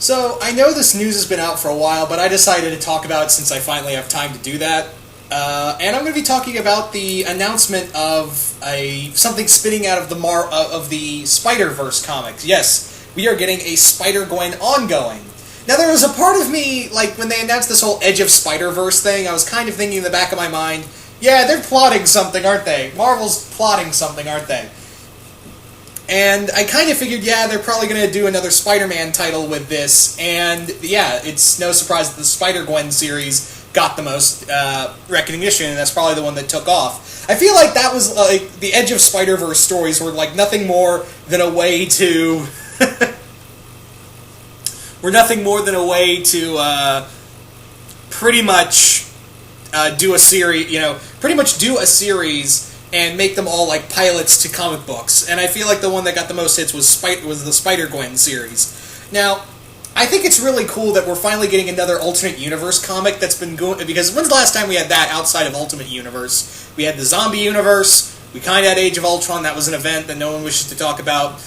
So, I know this news has been out for a while, but I decided to talk about it since I finally have time to do that. And I'm going to be talking about the announcement of something spinning out of the Spider-Verse comics. Yes, we are getting a Spider-Gwen ongoing. Now, there was a part of me, like, when they announced this whole Edge of Spider-Verse thing, I was kind of thinking in the back of my mind, yeah, they're plotting something, aren't they? Marvel's plotting something, aren't they? And I kind of figured, yeah, they're probably going to do another Spider-Man title with this, and yeah, it's no surprise that the Spider-Gwen series got the most recognition, and that's probably the one that took off. I feel like that was, like, the Edge of Spider-Verse stories were, like, nothing more than a way to... pretty much do a series, and make them all like pilots to comic books. And I feel like the one that got the most hits was the Spider-Gwen series. Now, I think it's really cool that we're finally getting another Ultimate Universe comic that's been going... Because when's the last time we had that outside of Ultimate Universe? We had the Zombie Universe, we kind of had Age of Ultron, that was an event that no one wishes to talk about.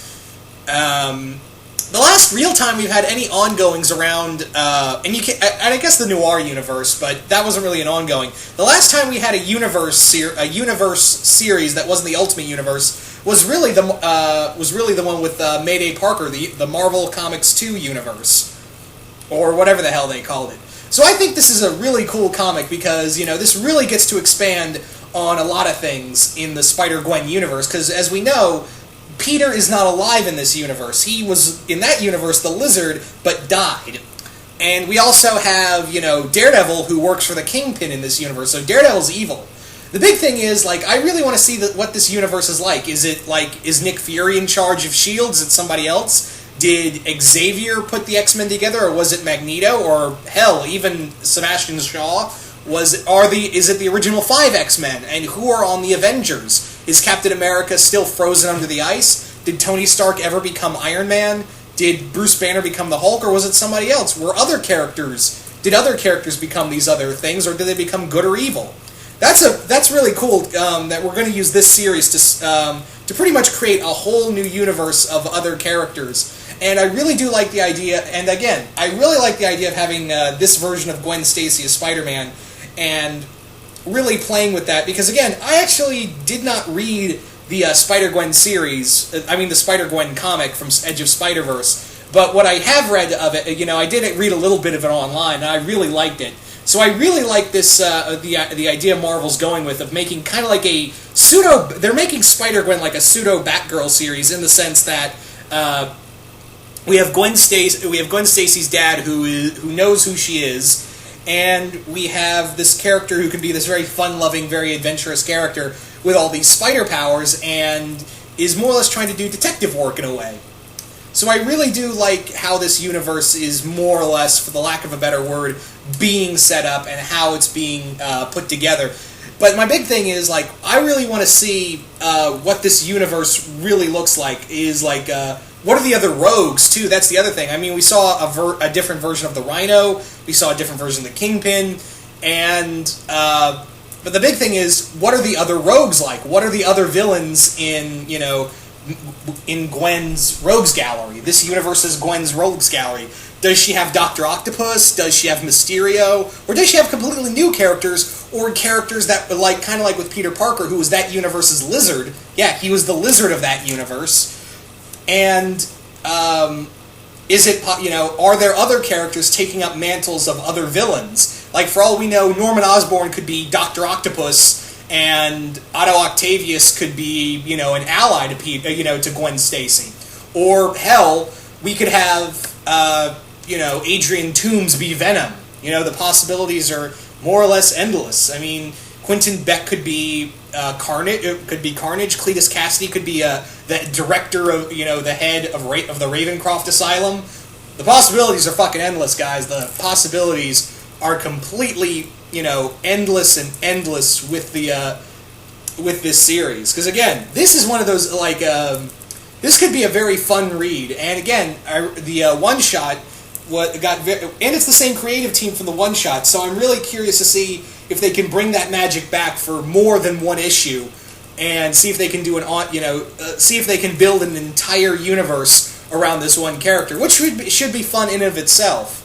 The last real time we've had any ongoings around, and I guess the Noir universe, but that wasn't really an ongoing. The last time we had a universe series that wasn't the Ultimate Universe was really the one with Mayday Parker, the Marvel Comics 2 universe, or whatever the hell they called it. So I think this is a really cool comic because this really gets to expand on a lot of things in the Spider-Gwen universe. Because as we know, Peter is not alive in this universe. He was, in that universe, the Lizard, but died. And we also have, Daredevil, who works for the Kingpin in this universe, so Daredevil's evil. The big thing is, I really want to see what this universe is like. Is Nick Fury in charge of S.H.I.E.L.D.? Is it somebody else? Did Xavier put the X-Men together, or was it Magneto? Or, hell, even Sebastian Shaw? Is it the original 5 X-Men? And who are on the Avengers? Is Captain America still frozen under the ice? Did Tony Stark ever become Iron Man? Did Bruce Banner become the Hulk, or was it somebody else? Did other characters become these other things, or did they become good or evil? That's really cool that we're going to use this series to pretty much create a whole new universe of other characters. And I really do like the idea, and again, I really like the idea of having this version of Gwen Stacy as Spider-Man, and really playing with that, because again, I actually did not read the Spider-Gwen series, the Spider-Gwen comic from Edge of Spider-Verse, but what I have read of it, I did read a little bit of it online, and I really liked it. So I really like this, the idea Marvel's going with, of making kind of like a they're making Spider-Gwen like a pseudo-Batgirl series, in the sense that, we have Gwen Stacy's dad who knows who she is, and we have this character who can be this very fun-loving, very adventurous character with all these spider powers, and is more or less trying to do detective work in a way. So I really do like how this universe is more or less, for the lack of a better word, being set up and how it's being put together. But my big thing is, I really want to see what this universe really looks like. What are the other rogues, too? That's the other thing. We saw a different version of the Rhino. We saw a different version of the Kingpin. But the big thing is, what are the other rogues like? What are the other villains in Gwen's Rogues Gallery? This universe is Gwen's Rogues Gallery. Does she have Dr. Octopus? Does she have Mysterio? Or does she have completely new characters, or characters that, kind of like with Peter Parker, who was that universe's Lizard? Yeah, he was the Lizard of that universe. And, are there other characters taking up mantles of other villains? For all we know, Norman Osborn could be Dr. Octopus, and Otto Octavius could be, an ally to Gwen Stacy. Or, hell, we could have, Adrian Toomes be Venom. The possibilities are more or less endless. Quentin Beck could be Carnage. Cletus Cassidy could be the director of, the head of the Ravencroft Asylum. The possibilities are fucking endless, guys. The possibilities are completely, endless with this series. Because again, this is one of those this could be a very fun read. And again, the one shot and it's the same creative team from the one shot. So I'm really curious to see if they can bring that magic back for more than one issue, and see if they can do see if they can build an entire universe around this one character, which should be fun in and of itself.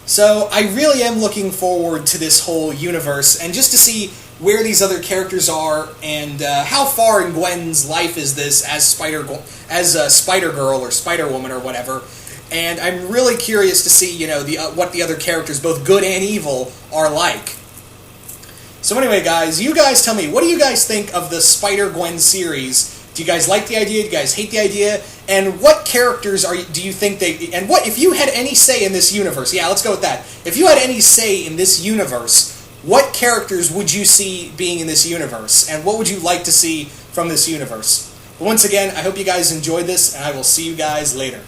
So I really am looking forward to this whole universe, and just to see where these other characters are, and how far in Gwen's life is this as Spider-Girl or Spider-Woman or whatever. And I'm really curious to see, you know, what the other characters, both good and evil, are like. So anyway, guys, you guys tell me, what do you guys think of the Spider-Gwen series? Do you guys like the idea? Do you guys hate the idea? And what characters do you think and what, if you had any say in this universe, yeah, let's go with that. If you had any say in this universe, what characters would you see being in this universe? And what would you like to see from this universe? But once again, I hope you guys enjoyed this, and I will see you guys later.